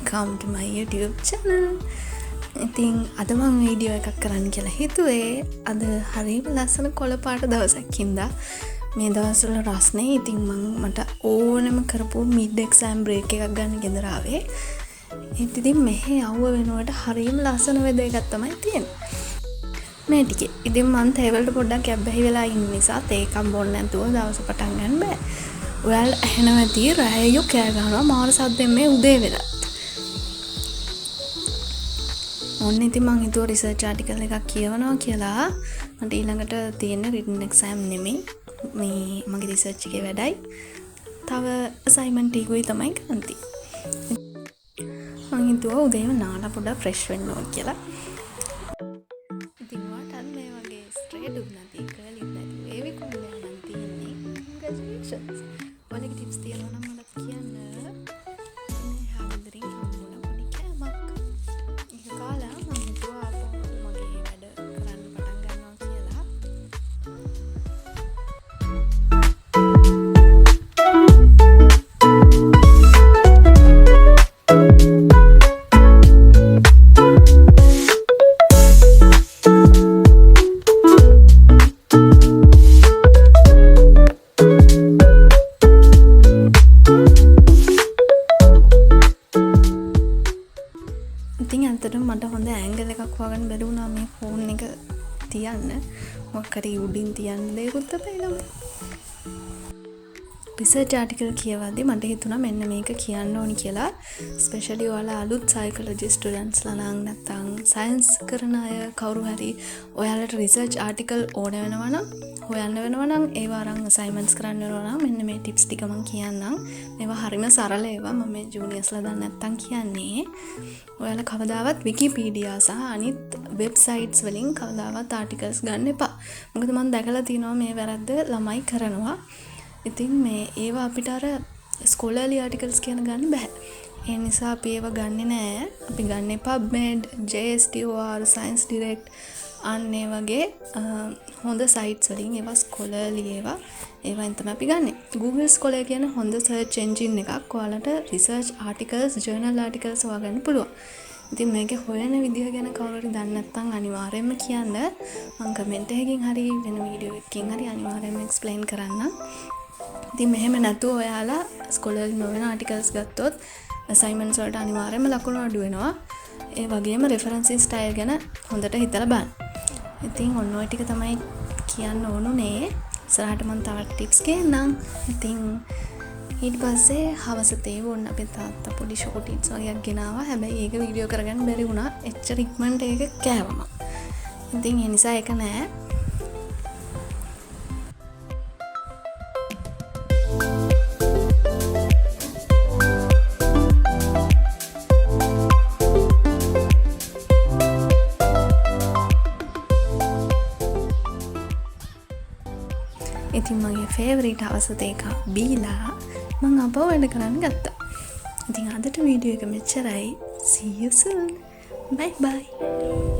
welcome to my YouTube channel. ඉතින් අද මම වීඩියෝ එකක් කරන්න කියලා හිතුවේ. අද හරිම ලස්සන කොළ පාට දවසක් හින්දා මේ දවස්වල රස්නේ. ඉතින් මට ඕනෙම කරපු mid exam break එකක් ගන්න ගෙදර ආවේ. ඉතින් මෙහෙ යවුව වෙනුවට හරිම ලස්සන වෙද එකක් තමයි තියෙන්නේ. මේ ටිකේ ඉතින් මම තේවලට පොඩ්ඩක් ඇබ්බැහි වෙලා ඉන්න නිසා තේකම් බොන්න නැතුව දවස පටන් ගන්න බෑ. ඔයාලා ඇහෙනවද රෑයෝ කෑ ගහනවා මාර සද්දෙන් මේ උදේ වෙලා. ඔන්න ඉතින් මං හිතුවා රිසර්ච් ආටිකල් එකක් කියවනවා කියලා. මට ඊළඟට තියෙන රිටන් එක්සෑම් නෙමෙයි. මේ මගේ රිසර්ච් එකේ වැඩයි. තව අසයින්මන්ට් ටිකුයි තමයි කරන්න තියෙන්නේ. මං හිතුවා උදේම නාලා පොඩ්ඩක් ෆ්‍රෙෂ් වෙන්න ඕන කියලා. ඉතින් වාටත් මේ වගේ ස්ට්‍රේට් උත් නැති කර්ලි නැති වේවි කොල්ලයක් නම් තියෙන්නේ. Congratulations. ඔයාලගේ ටිප්ස් තියෙනවා නම් මට කියන්න. ඉතින් අන්තරම මට හොඳ ඇන්ගල් එකක් හොයාගන්න බැරි වුණා මේ ෆෝන් එක තියන්න. මොකක් හරි උඩින් තියන්න දෙයක්වත් නැහැ. රිසර්ච් ආටිකල් කියවද්දි මට හිතුණා මෙන්න මේක කියන්න ඕනි කියලා. ස්පෙෂලි ඔයාලා අලුත් සයිකොලොජි ස්ටුඩන්ට්ස්ලා නම් නැත්නම් සයන්ස් කරන අය කවුරු හරි ඔයාලට රිසර්ච් ආටිකල් ඕන වෙනවා නම් හොයන්න වෙනවා නම් ඒවා අරන් අසයින්මන්ට්ස් කරන්න වෙනවා නම් මෙන්න මේ ටිප්ස් ටික මම කියන්නම්. මේවා හරිම සරල ඒවා. මම මේ ජූනියර්ස්ලා දන්නේ නැත්නම් කියන්නේ ඔයාලා කවදාවත් විකිපීඩියා සහ අනිත් වෙබ්සයිට්ස් වලින් කවදාවත් ආටිකල්ස් ගන්න එපා. මොකද මම දැකලා තියෙනවා මේ වැරද්ද ළමයි කරනවා. ඉතින් මේ ඒවා අපිට අර ස්කෝලර්ලි ආටිකල්ස් කියන ගන්න බෑ. ඒ නිසා අපි ඒවා ගන්නෙ නෑ. අපි ගන්නේ PubMed, JSTOR, Science Direct අන්න ඒ වගේ හොඳ සයිට්ස් වලින් ඒවා ස්කෝලර්ලි ඒවායින් තමයි අපි ගන්නෙ. Google Scholar කියන හොඳ සර්ච් එන්ජින් එකක්. ඔයාලට රිසර්ච් ආටිකල්ස්, ජර්නල් ආටිකල්ස් හොයාගන්න පුළුවන්. ඉතින් මේකේ හොයන විදිහ ගැන කවුරු හරි දන්නේ නැත්නම් අනිවාර්යයෙන්ම කියන්න. මම කමෙන්ට් එකකින් හරි වෙන වීඩියෝ එකකින් හරි අනිවාර්යයෙන්ම එක්ස්ප්ලেইন කරන්නම්. ඉතින් මෙහෙම නැතුව ඔයාලා ස්කෝලර්ලි නොවන ආටිකල්ස් ගත්තොත් අසයින්මන්ට්ස් වලට අනිවාර්යයෙන්ම ලකුණු අඩු වෙනවා. ඒ වගේම රෙෆරන්සින් ස්ටයිල් ගැන හොඳට හිතලා බලන්න. ඉතින් ඔන්න ඔය ටික තමයි කියන්න ඕනුනේ. ඉස්සරහට මම තවත් ටිප්ස් කියන්නම්. ඉතින් ඊට පස්සේ හවස තේ වොන්න අපේ තාත්තා පොඩි ෂෝටින්ස් වගේක් ගෙනාවා. හැබැයි ඒක වීඩියෝ කරගන්න බැරි වුණා. එච්චර ඉක්මනට ඒක කෑවම. ඉතින් ඒ නිසා ඒක නෑ. ඉතින් මගේ ෆේවරිට් හවස තේක බීලා මම අපව වැඩ කරන්න ගත්තා. ඉතින් අදට වීඩියෝ එක මෙච්චරයි. See you soon. Bye bye.